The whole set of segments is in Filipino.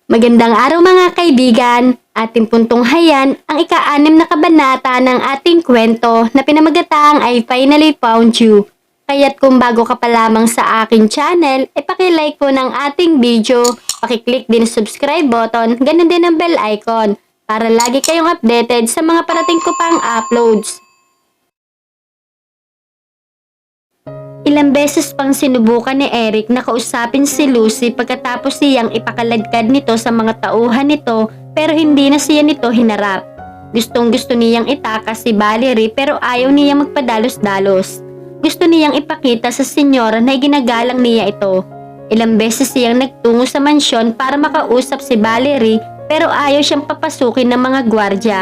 Magandang araw mga kaibigan, ating puntunghayan ang ika-6 na kabanata ng ating kwento na pinamagataang I Finally Found You. Kaya't kung bago ka pa lamang sa aking channel, paki-like po ng ating video, paki-click din subscribe button, ganun din ang bell icon para lagi kayong updated sa mga parating ko pang uploads. Ilang beses pang sinubukan ni Eric na kausapin si Lucy pagkatapos siyang ipakaladkad nito sa mga tauhan nito pero hindi na siya nito hinarap. Gustong-gusto niyang itakas si Valerie pero ayaw niyang magpadalos-dalos. Gusto niyang ipakita sa senyora na ginagalang niya ito. Ilang beses siyang nagtungo sa mansyon para makausap si Valerie pero ayaw siyang papasukin ng mga gwardya.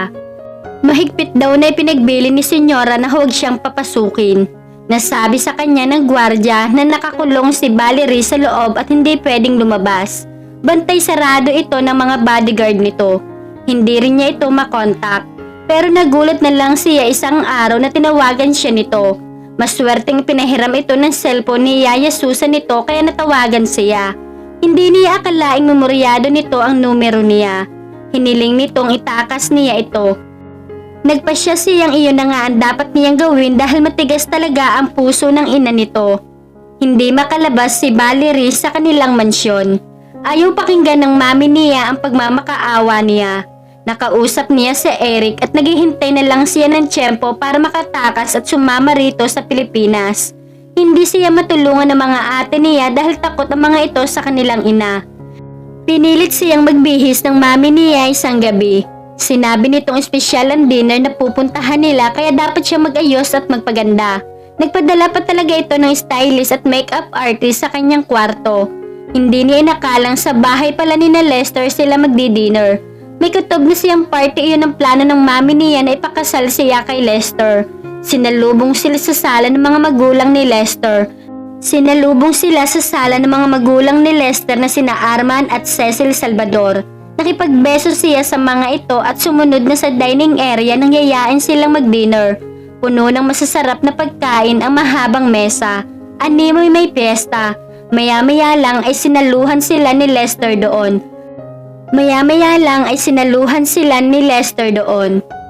Mahigpit daw na ipinagbili ni senyora na huwag siyang papasukin. Nasabi sa kanya ng gwardya na nakakulong si Valerie sa loob at hindi pwedeng lumabas. Bantay sarado ito ng mga bodyguard nito. Hindi rin niya ito makontak. Pero nagulat na lang siya isang araw na tinawagan siya nito. Maswerteng pinahiram ito ng cellphone ni Yaya Susan nito kaya natawagan siya. Hindi niya akalaing memoryado nito ang numero niya. Hiniling nitong itakas niya ito. Nagpasya siyang iyon na nga ang dapat niyang gawin dahil matigas talaga ang puso ng ina nito. Hindi makalabas si Valerie sa kanilang mansyon. Ayaw pakinggan ng mami niya ang pagmamakaawa niya. Nakausap niya si Eric at naghihintay na lang siya ng tiyempo para makatakas at sumama rito sa Pilipinas. Hindi siya matulungan ng mga ate niya dahil takot ang mga ito sa kanilang ina. Pinilit siyang magbihis ng mami niya isang gabi. Sinabi nitong espesyal ang dinner na pupuntahan nila kaya dapat siya mag-ayos at magpaganda. Nagpadala pa talaga ito ng stylist at makeup artist sa kanyang kwarto. Hindi niya inakalang sa bahay pala ni na Lester sila magdi-dinner. May kutob na siyang party iyon ang plano ng mami niya na ipakasal siya kay Lester. Sinalubong sila sa sala ng mga magulang ni Lester. Na sina Arman at Cecil Salvador. Nakipagbeso siya sa mga ito at sumunod na sa dining area nang yayain silang mag-dinner. Puno ng masasarap na pagkain ang mahabang mesa. Animoy may piyesta. Maya-maya lang ay sinaluhan sila ni Lester doon.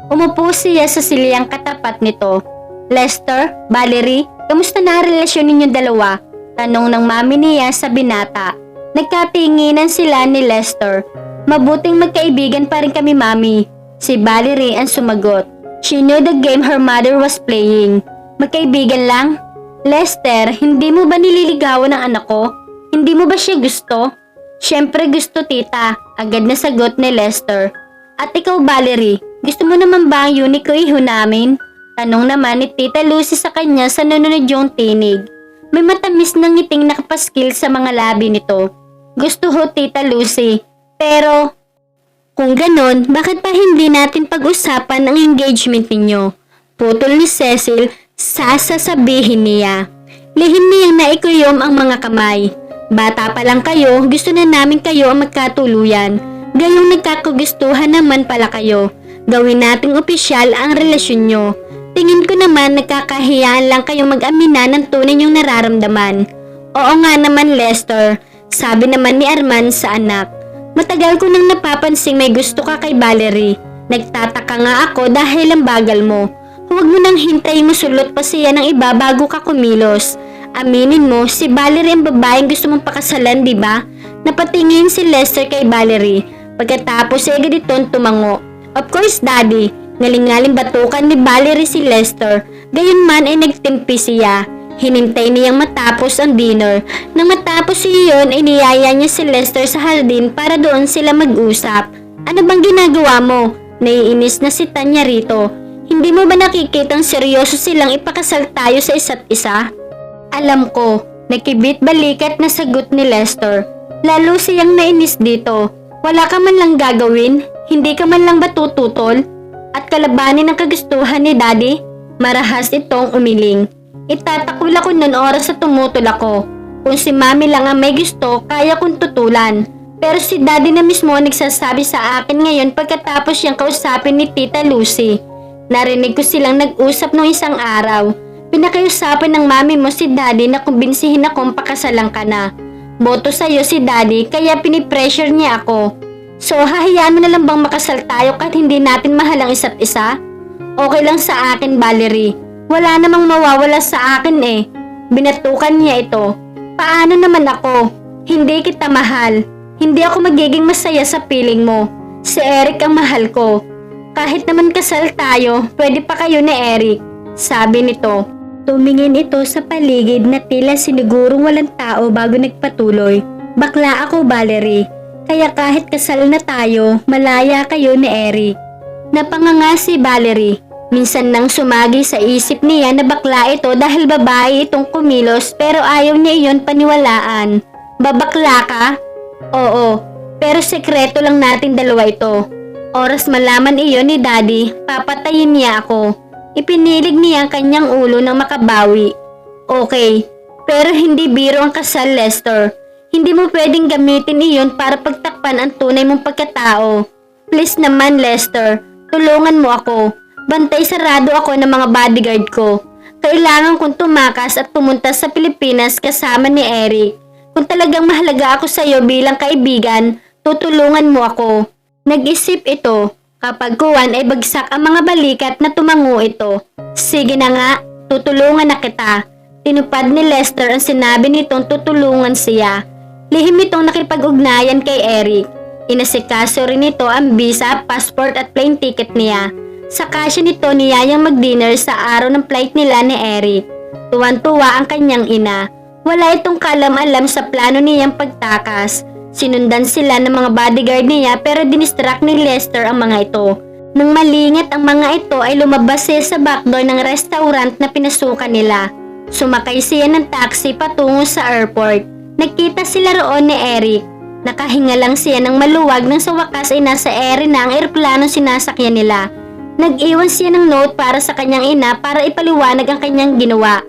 Umupo siya sa silyang katapat nito. Lester, Valerie, kamusta na ang relasyon ninyong dalawa? Tanong ng mami niya sa binata. Nagkatinginan sila ni Lester. Mabuting magkaibigan pa rin kami, mami. Si Valerie ang sumagot. She knew the game her mother was playing. Magkaibigan lang? Lester, hindi mo ba nililigawan ang anak ko? Hindi mo ba siya gusto? Siyempre gusto, tita. Agad na sagot ni Lester. At ikaw, Valerie, gusto mo naman ba ang unique iho namin? Tanong naman ni Tita Lucy sa kanya sa nununod yung tinig. May matamis na ngiting nakapaskil sa mga labi nito. Gusto ho, Tita Lucy. Pero, kung ganon, bakit pa hindi natin pag-usapan ang engagement ninyo? Putol ni Cecil, sasasabihin niya. Lihim niyang naikuyom ang mga kamay. Bata pa lang kayo, gusto na namin kayo ang magkatuluyan. Gayong nagkakagustuhan naman pala kayo. Gawin nating opisyal ang relasyon nyo. Tingin ko naman nagkakahiyaan lang kayong mag-amina ng tunay niyong nararamdaman. Oo nga naman, Lester. Sabi naman ni Arman sa anak. Matagal ko nang napapansing may gusto ka kay Valerie. Nagtataka nga ako dahil ang bagal mo. Huwag mo nang hintayin masulot pa siya ng iba bago ka kumilos. Aminin mo, si Valerie ang babaeng gusto mong pakasalan, di ba? Napatingin si Lester kay Valerie. Pagkatapos ay agad itong tumango. Of course, Daddy. Ngaling-ngaling batukan ni Valerie si Lester. Gayunman ay nagtimpi siya. Hinintay niyang matapos ang dinner. Nang matapos iyon ay niyaya niya si Lester sa hardin para doon sila mag-usap. Ano bang ginagawa mo? Naiinis na si Tanya rito. Hindi mo ba nakikitang seryoso silang ipakasal tayo sa isa't isa? Alam ko, nakibit balikat na sagot ni Lester. Lalo siyang nainis dito. Wala ka man lang gagawin? Hindi ka man lang ba tututol? At kalabanin ang kagustuhan ni Daddy? Marahas itong umiling. Itatakul ako nun oras sa tumutol ako. Kung si Mami lang ang may gusto, kaya kong tutulan. Pero si Daddy na mismo nagsasabi sa akin ngayon pagkatapos siyang kausapin ni Tita Lucy. Narinig ko silang nag-usap nung isang araw. Pinakiusapan ng Mami mo si Daddy na kumbinsihin akong pakasalan ka na. Boto sa'yo si Daddy kaya pinipressure niya ako. So, hahayaan mo na lang bang makasal tayo kahit hindi natin mahal ang isa't isa? Okay lang sa akin, Valerie. Wala namang mawawala sa akin eh. Binatukan niya ito. Paano naman ako? Hindi kita mahal. Hindi ako magiging masaya sa piling mo. Si Eric ang mahal ko. Kahit naman kasal tayo, pwede pa kayo ni Eric. Sabi nito. Tumingin ito sa paligid na tila sinigurong walang tao bago nagpatuloy. Bakla ako, Valerie. Kaya kahit kasal na tayo, malaya kayo ni Eric. Napanganga si Valerie. Minsan nang sumagi sa isip niya na bakla ito dahil babae itong kumilos pero ayaw niya iyon paniwalaan. Babakla ka? Oo, pero sekreto lang nating dalawa ito. Oras malaman iyon ni Daddy, papatayin niya ako. Ipinilig niya ang kanyang ulo ng makabawi. Okay, pero hindi biro ang kasal, Lester. Hindi mo pwedeng gamitin iyon para pagtakpan ang tunay mong pagkatao. Please naman, Lester, tulungan mo ako. Bantay sarado ako ng mga bodyguard ko. Kailangan kong tumakas at pumunta sa Pilipinas kasama ni Eric. Kung talagang mahalaga ako sa iyo bilang kaibigan, tutulungan mo ako. Nag-isip ito. Kapag kuwan ay bagsak ang mga balikat na tumango ito. Sige na nga, tutulungan na kita. Tinupad ni Lester ang sinabi nitong tutulungan siya. Lihim itong nakipag-ugnayan kay Eric. Inasikaso rin ito ang visa, passport at plane ticket niya. Saka siya nito niyayang mag-dinner sa araw ng flight nila ni Eric. Tuwan-tuwa ang kanyang ina. Wala itong kalam-alam sa plano niyang pagtakas. Sinundan sila ng mga bodyguard niya pero dinistract ni Lester ang mga ito. Nang malingit ang mga ito ay lumabas siya sa backdoor ng restaurant na pinasukan nila. Sumakay siya ng taxi patungo sa airport. Nagkita sila roon ni Eric. Nakahinga lang siya ng maluwag nang sa wakas ay nasa ere na ang eroplano sinasakyan nila. Nag-iwan siya ng note para sa kanyang ina para ipaliwanag ang kanyang ginawa.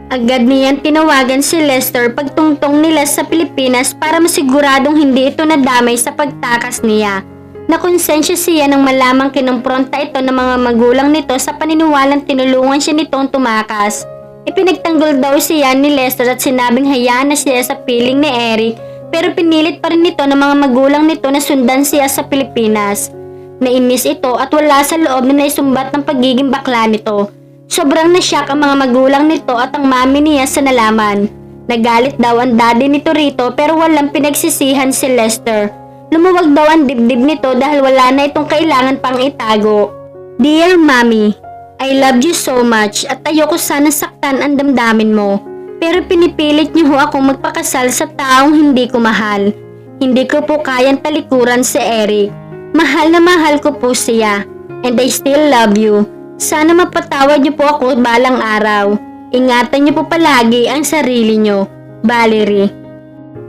Agad niyang tinawagan si Lester pagtungtong nila sa Pilipinas para masiguradong hindi ito nadamay sa pagtakas niya. Nakonsensya siya nang malamang kinumpronta ito ng mga magulang nito sa paniniwalang tinulungan siya nitong tumakas. Ipinagtanggol daw siya ni Lester at sinabing hayaan na siya sa piling ni Eric pero pinilit pa rin nito ng mga magulang nito na sundan siya sa Pilipinas. Nainis ito at wala sa loob na naisumbat ng pagiging bakla nito. Sobrang nasyak ang mga magulang nito at ang mami niya sa nalaman. Nagalit daw ang daddy nito rito pero walang pinagsisihan si Lester. Lumuwag daw ang dibdib nito dahil wala na itong kailangan pang itago. Dear Mommy, I love you so much at ayoko sana saktan ang damdamin mo. Pero pinipilit niyo ho akong magpakasal sa taong hindi ko mahal. Hindi ko po kayang talikuran si Eric. Mahal na mahal ko po siya. And I still love you. Sana mapatawad niyo po ako balang araw. Ingatan niyo po palagi ang sarili niyo. Valerie.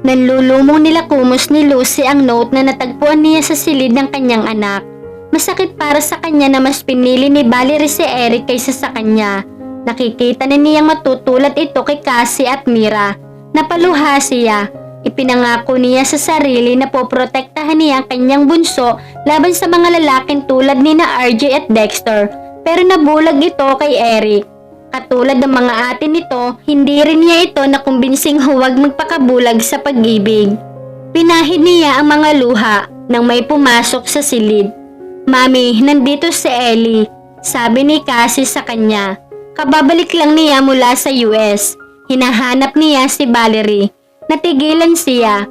Nanlulumong nila kumos ni Lucy ang note na natagpuan niya sa silid ng kanyang anak. Masakit para sa kanya na mas pinili ni Valerie si Eric kaysa sa kanya. Nakikita na niyang matutulad ito kay Cassie at Mira. Napaluha siya. Ipinangako niya sa sarili na poprotektahan niya ang kanyang bunso laban sa mga lalaking tulad ni na RJ at Dexter. Pero nabulag ito kay Eric. Katulad ng mga ate nito, hindi rin niya ito nakumbinsing huwag magpakabulag sa pag-ibig. Pinahid niya ang mga luha nang may pumasok sa silid. Mami, nandito si Ellie, sabi ni Cassie sa kanya. Kababalik lang niya mula sa US. Hinahanap niya si Valerie. Natigilan siya.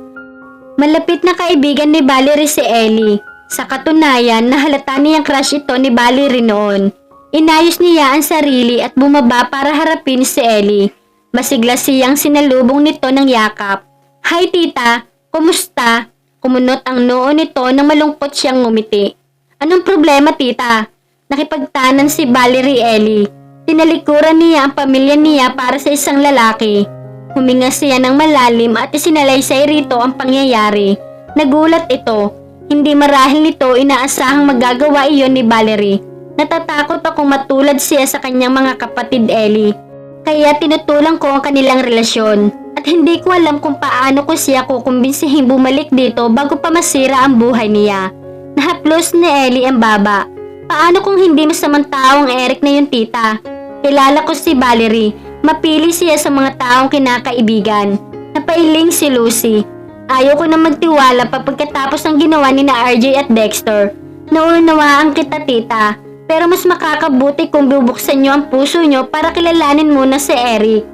Malapit na kaibigan ni Valerie si Ellie. Sa katunayan, nahalata niyang crush ito ni Valerie noon. Inayos niya ang sarili at bumaba para harapin si Ellie. Masigla siyang sinalubong nito ng yakap. Hi tita, kumusta? Kumunot ang noo nito nang malungkot siyang ngumiti. Anong problema tita? Nakipagtanan si Valerie Ellie. Tinalikuran niya ang pamilya niya para sa isang lalaki. Huminga siya ng malalim at isinalaysay rito ang pangyayari. Nagulat ito. Hindi marahil nito inaasahang magagawa iyon ni Valerie. Natatakot akong matulad siya sa kanyang mga kapatid Ellie. Kaya tinutulang ko ang kanilang relasyon. At hindi ko alam kung paano ko siya kukumbinsihin bumalik dito bago pa masira ang buhay niya. Nahaplos ni Ellie ang baba. Paano kung hindi masamang tao ang Eric na yun tita? Kilala ko si Valerie. Mapili siya sa mga taong kinakaibigan. Napailing si Lucy. Ayaw ko na magtiwala pa pagkatapos ng ginawa ni na RJ at Dexter. Naunawaan kita, tita. Pero mas makakabuti kung bubuksan niyo ang puso niyo para kilalanin muna si Eric.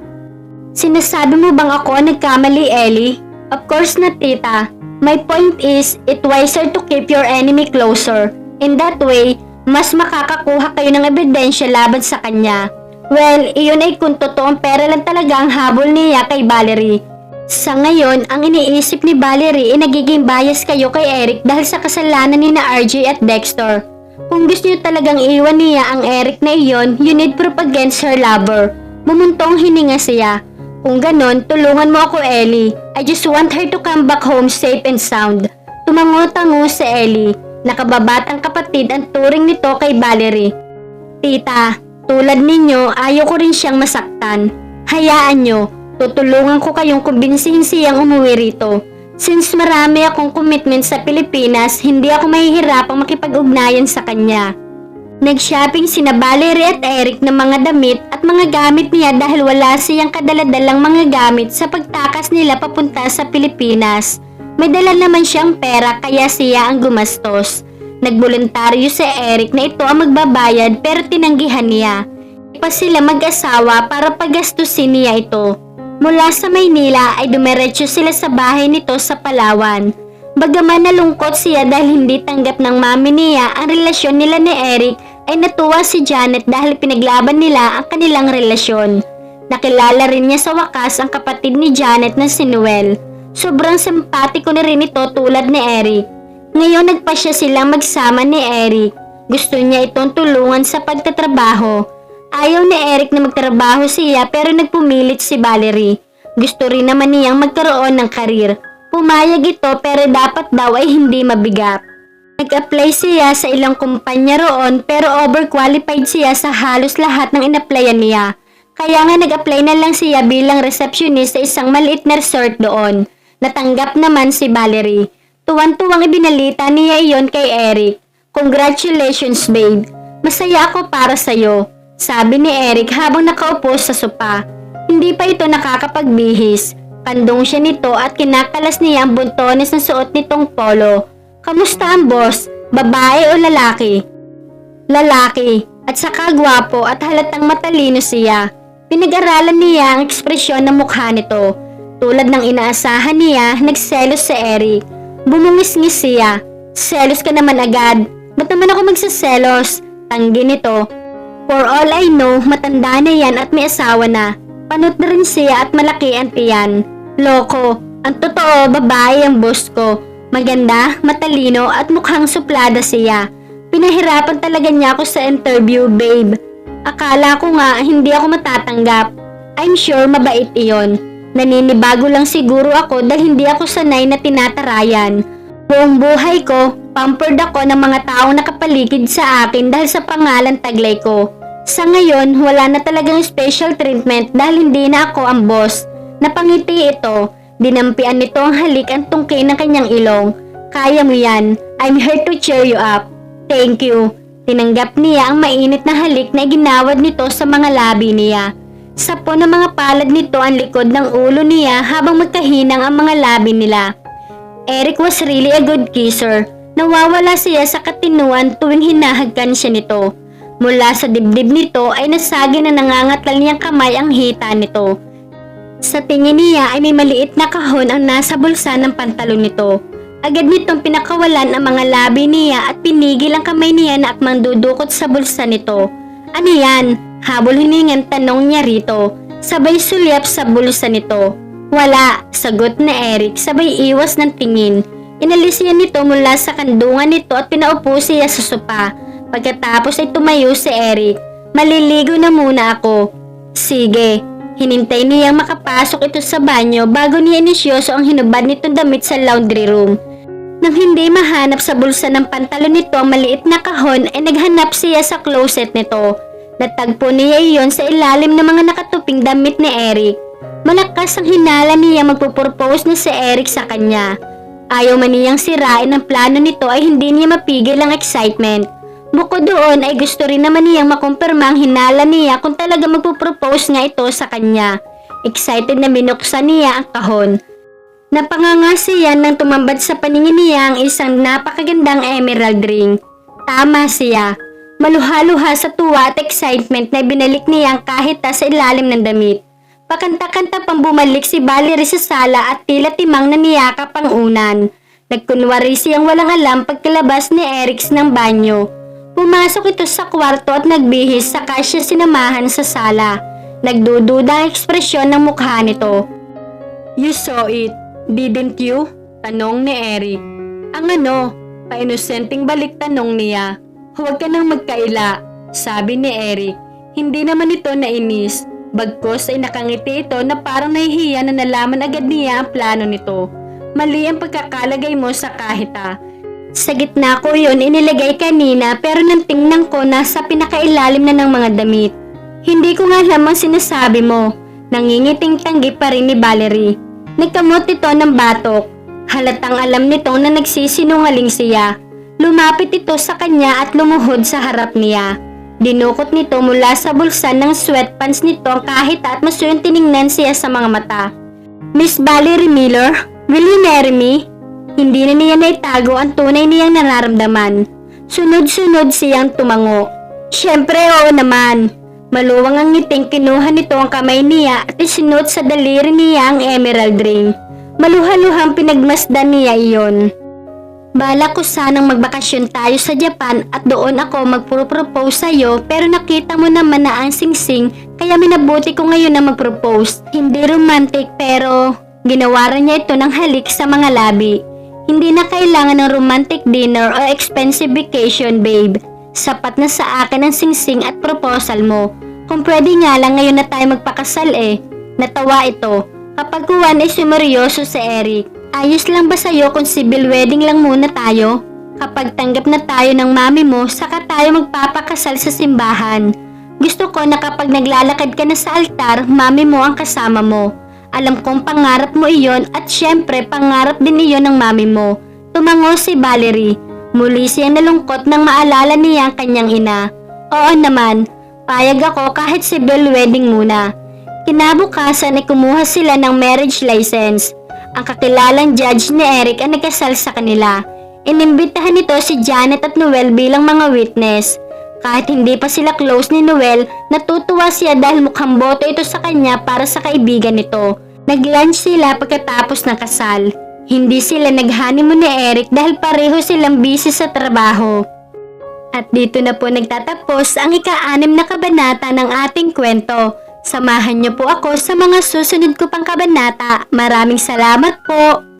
Sinasabi mo bang ako nagkamali, Ellie? Of course na, tita. My point is, it's wiser to keep your enemy closer. In that way, mas makakakuha kayo ng ebidensya laban sa kanya. Well, iyon ay kung totoong pera lang talaga ang habol niya kay Valerie. Sa ngayon, ang iniisip ni Valerie ay nagiging bias kayo kay Eric dahil sa kasalanan ni na RJ at Dexter. Kung gusto niyo talagang iwan niya ang Eric na iyon, you need proof against her lover. Mumuntong hininga siya. Kung ganon, tulungan mo ako, Ellie. I just want her to come back home safe and sound. Tumango-tango si Ellie. Nakababatang kapatid ang turing nito kay Valerie. Tita, tulad ninyo, ayaw ko rin siyang masaktan. Hayaan nyo, tutulungan ko kayong kumbinsihin siyang umuwi rito. Since marami akong commitment sa Pilipinas, hindi ako mahihirapang makipag-ugnayan sa kanya. Nag-shopping sina Valerie at Eric ng mga damit at mga gamit niya dahil wala siyang kadaladalang mga gamit sa pagtakas nila papunta sa Pilipinas. May dala naman siyang pera kaya siya ang gumastos. Nagboluntaryo si Eric na ito ang magbabayad pero tinanggihan niya. Pa sila mag-asawa para pagastusin niya ito. Mula sa Maynila ay dumiretso sila sa bahay nito sa Palawan. Bagaman nalungkot siya dahil hindi tanggap ng mami niya ang relasyon nila ni Eric, ay natuwa si Janet dahil pinaglaban nila ang kanilang relasyon. Nakilala rin niya sa wakas ang kapatid ni Janet na si Noel. Sobrang simpatiko na rin ito tulad ni Eric. Ngayon nagpasya silang magsama ni Eric. Gusto niya itong tulungan sa pagtatrabaho. Ayaw ni Eric na magtrabaho siya pero nagpumilit si Valerie. Gusto rin naman niyang magkaroon ng karir. Pumayag ito pero dapat daw ay hindi mabigat. Nag-apply siya sa ilang kumpanya roon pero overqualified siya sa halos lahat ng in-applyan niya. Kaya nga nag-apply na lang siya bilang receptionist sa isang maliit na resort doon. Natanggap naman si Valerie. Tuwan-tuwang ibinalita niya iyon kay Eric. Congratulations babe, masaya ako para sa'yo. Sabi ni Eric habang nakaupo sa sopa. Hindi pa ito nakakapagbihis. Kandong siya nito at kinakalas niya ang buntones na suot nitong polo. Kamusta ang boss? Babae o lalaki? Lalaki. At saka gwapo at halatang matalino siya. Pinag-aralan niya ang ekspresyon ng mukha nito. Tulad ng inaasahan niya, nagselos si Eric. Bumungis-ngis siya. Selos ka naman agad. Ba't naman ako magsaselos? Tanggi nito. For all I know, matanda na yan at may asawa na. Panot na rin siya at malaki ang tiyan. Loko, ang totoo babae ang boss ko. Maganda, matalino at mukhang suplada siya. Pinahirapan talaga niya ako sa interview, babe. Akala ko nga hindi ako matatanggap. I'm sure mabait iyon. Naninibago lang siguro ako dahil hindi ako sanay na tinatarayan. Buong buhay ko, pampered ako ng mga taong nakapaligid sa akin dahil sa pangalan taglay ko. Sa ngayon, wala na talagang special treatment dahil hindi na ako ang boss. Napangiti ito. Dinampian nito ang halik ang tungkay ng kanyang ilong. Kaya mo yan. I'm here to cheer you up. Thank you. Tinanggap niya ang mainit na halik na iginawad nito sa mga labi niya. Sapo ng mga palad nito ang likod ng ulo niya habang magkahinang ang mga labi nila. Eric was really a good kisser. Nawawala siya sa katinuan tuwing hinahagkan siya nito. Mula sa dibdib nito ay nasagi na nangangatlan niyang kamay ang hita nito. Sa tingin niya ay may maliit na kahon ang nasa bulsa ng pantalon nito. Agad nitong pinakawalan ang mga labi niya at pinigil ang kamay niya na akmang dudukot sa bulsa nito. Ano yan? Habol hiningan tanong niya rito. Sabay sulyap sa bulsa nito. Wala, sagot na Eric sabay iwas ng tingin. Inalis niya nito mula sa kandungan nito at pinaupo siya sa sopa. Pagkatapos ay tumayo si Eric. Maliligo na muna ako. Sige. Hinintay niyang makapasok ito sa banyo bago niya inisyoso ang hinubad nitong damit sa laundry room. Nang hindi mahanap sa bulsa ng pantalon nito ang maliit na kahon ay naghanap siya sa closet nito. Natagpo niya iyon sa ilalim ng mga nakatuping damit ni Eric. Malakas ang hinala niya magpupropose na si Eric sa kanya. Ayaw man niyang sirain ang plano nito ay hindi niya mapigil ang excitement. Bukod doon ay gusto rin naman niyang makumpirma ang hinala niya kung talaga magpupropose nga ito sa kanya. Excited na binuksan niya ang kahon. Napanganga siya nang tumambad sa paningin niya ang isang napakagandang emerald ring. Tama siya. Maluha-luha sa tuwa at excitement na binalik niya kahit sa ilalim ng damit. Pakanta-kanta pang bumalik si Valerie sa sala at tila timang na niyakap ang unan. Nagkunwari siyang walang alam pagkalabas ni Eric ng banyo. Pumasok ito sa kwarto at nagbihis saka siya sinamahan sa sala. Nagdududa ang ekspresyon ng mukha nito. "You saw it, didn't you?" Tanong ni Eric. Ang ano? Painosenteng balik tanong niya. "Huwag ka nang magkaila," sabi ni Eric. Hindi naman ito nainis. Bagkus ay nakangiti ito na parang nahihiya na nalaman agad niya ang plano nito. Mali ang pagkakalagay mo sa kahita. Sa gitna ko yun inilagay kanina pero nang tingnan ko nasa pinakailalim na ng mga damit. Hindi ko nga alam ang sinasabi mo. Nangingiting tanggi pa rin ni Valerie. Nagkamot ito ng batok. Halatang alam nitong na nagsisinungaling siya. Lumapit ito sa kanya at lumuhod sa harap niya. Dinukot nito mula sa bulsa ng sweatpants nito ang kahita at masuyong tiningnan siya sa mga mata. "Miss Valerie Miller, will you marry me?" Hindi na niya naitago ang tunay niyang nararamdaman. Sunod-sunod siyang tumango. Siyempre oo naman. Maluwang ang ngiting kinuha nito ang kamay niya at isinuot sa daliri niya ang emerald ring. Maluha-luhang pinagmasdan niya iyon. "Balak ko sanang magbakasyon tayo sa Japan at doon ako magpropose sa'yo pero nakita mo naman na ang singsing kaya minabuti ko ngayon na magpropose. Hindi romantic pero ginawaran niya ito ng halik sa mga labi. Hindi na kailangan ng romantic dinner o expensive vacation, babe. Sapat na sa akin ang singsing at proposal mo. Kung pwede nga lang ngayon na tayo magpakasal eh." Natawa ito. Kapag kuwan ay sumeryoso si Eric. "Ayos lang ba sa'yo kung civil wedding lang muna tayo? Kapag tanggap na tayo ng mami mo, saka tayo magpapakasal sa simbahan. Gusto ko na kapag naglalakad ka na sa altar, mami mo ang kasama mo. Alam kong pangarap mo iyon at syempre pangarap din iyon ng mami mo." Tumango si Valerie. Muli siyang nalungkot nang maalala niya ang kanyang ina. "Oo naman, payag ako kahit civil wedding muna." Kinabukasan ay kumuha sila ng marriage license. Ang kakilalang judge ni Eric ang nagkasal sa kanila. Inimbitahan nito si Janet at Noel bilang mga witness. Kahit hindi pa sila close ni Noel, natutuwa siya dahil mukhang boto ito sa kanya para sa kaibigan nito. Nag-lunch sila pagkatapos ng kasal. Hindi sila nag-honeymoon ni Eric dahil pareho silang busy sa trabaho. At dito na po nagtatapos ang ika-6 na kabanata ng ating kwento. Samahan niyo po ako sa mga susunod ko pang kabanata. Maraming salamat po!